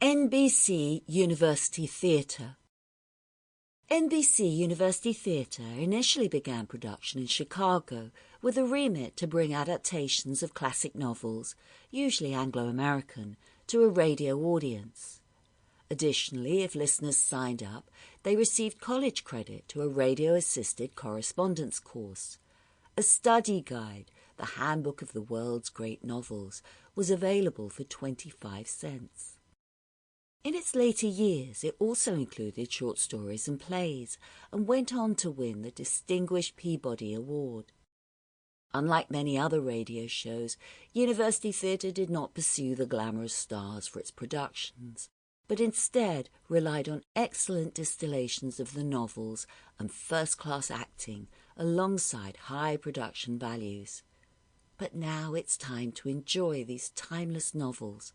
NBC University Theater. NBC University Theater initially began production in Chicago with a remit to bring adaptations of classic novels, usually Anglo-American, to a radio audience. Additionally, if listeners signed up, they received college credit to a radio-assisted correspondence course. A study guide, the Handbook of the World's Great Novels, was available for 25 cents. In its later years, it also included short stories and plays, and went on to win the distinguished Peabody Award. Unlike many other radio shows, University Theater did not pursue the glamorous stars for its productions, but instead relied on excellent distillations of the novels and first-class acting alongside high production values. But now it's time to enjoy these timeless novels.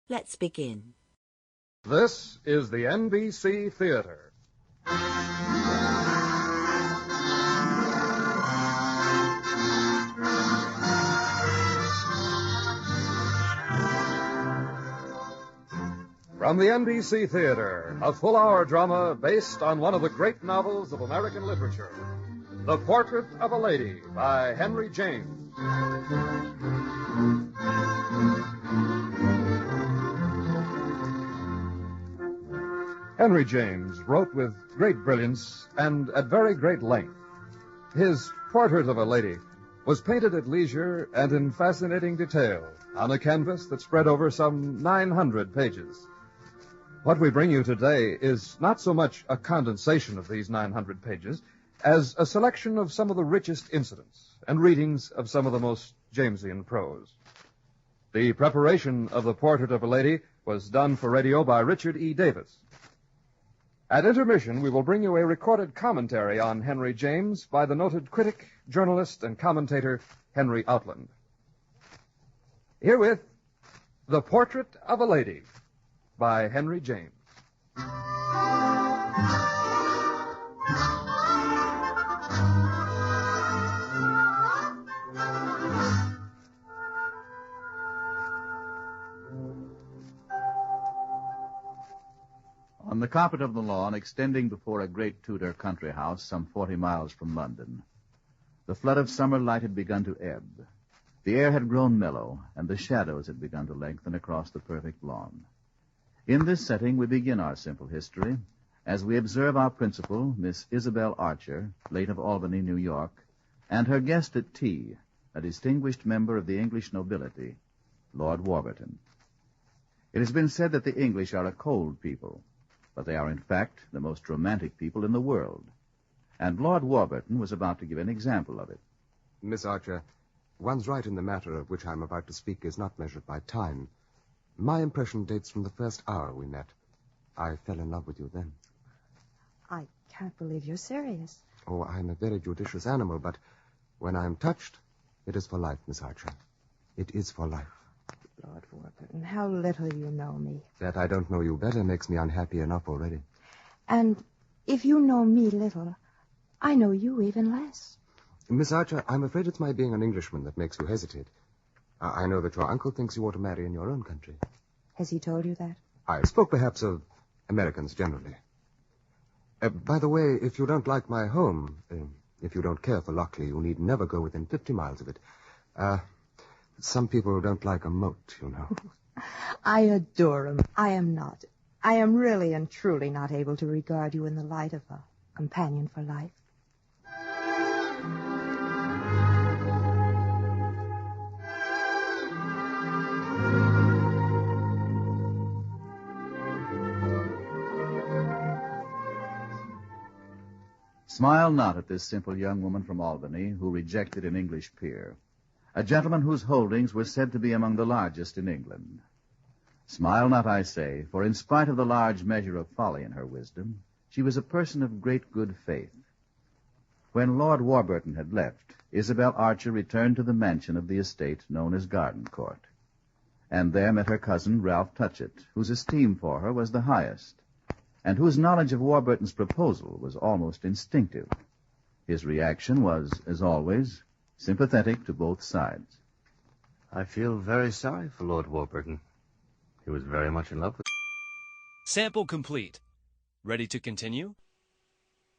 Let's begin. This is the NBC Theater. From the NBC Theater, a full-hour drama based on one of the great novels of American literature, The Portrait of a Lady by Henry James. Henry James wrote with great brilliance and at very great length. His Portrait of a Lady was painted at leisure and in fascinating detail on a canvas that spread over some 900 pages. What we bring you today is not so much a condensation of these 900 pages as a selection of some of the richest incidents and readings of some of the most Jamesian prose. The preparation of The Portrait of a Lady was done for radio by Richard E. Davis. At intermission, we will bring you a recorded commentary on Henry James by the noted critic, journalist, and commentator Henry Outland. Herewith, The Portrait of a Lady by Henry James. On the carpet of the lawn extending before a great Tudor country house some 40 miles from London, the flood of summer light had begun to ebb. The air had grown mellow, and the shadows had begun to lengthen across the perfect lawn. In this setting we begin our simple history, as we observe our principal, Miss Isabel Archer, late of Albany, New York, and her guest at tea, a distinguished member of the English nobility, Lord Warburton. It has been said that the English are a cold people, but they are, in fact, the most romantic people in the world. And Lord Warburton was about to give an example of it. Miss Archer, one's right in the matter of which I'm about to speak is not measured by time. My impression dates from the first hour we met. I fell in love with you then. I can't believe you're serious. Oh, I'm a very judicious animal, but when I'm touched, it is for life, Miss Archer. It is for life. Lord Warburton, how little you know me. That I don't know you better makes me unhappy enough already. And if you know me little, I know you even less. Miss Archer, I'm afraid it's my being an Englishman that makes you hesitate. I know that your uncle thinks you ought to marry in your own country. Has he told you that? I spoke perhaps of Americans generally. By the way, if you don't like my home, if you don't care for Lockley, you need never go within 50 miles of it. Some people don't like a moat, you know. I adore him. I am not. I am really and truly not able to regard you in the light of a companion for life. Smile not at this simple young woman from Albany who rejected an English peer, a gentleman whose holdings were said to be among the largest in England. Smile not, I say, for in spite of the large measure of folly in her wisdom, she was a person of great good faith. When Lord Warburton had left, Isabel Archer returned to the mansion of the estate known as Garden Court, and there met her cousin, Ralph Touchett, whose esteem for her was the highest, and whose knowledge of Warburton's proposal was almost instinctive. His reaction was, as always, sympathetic to both sides. I feel very sorry for Lord Warburton. He was very much in love with... Sample complete. Ready to continue?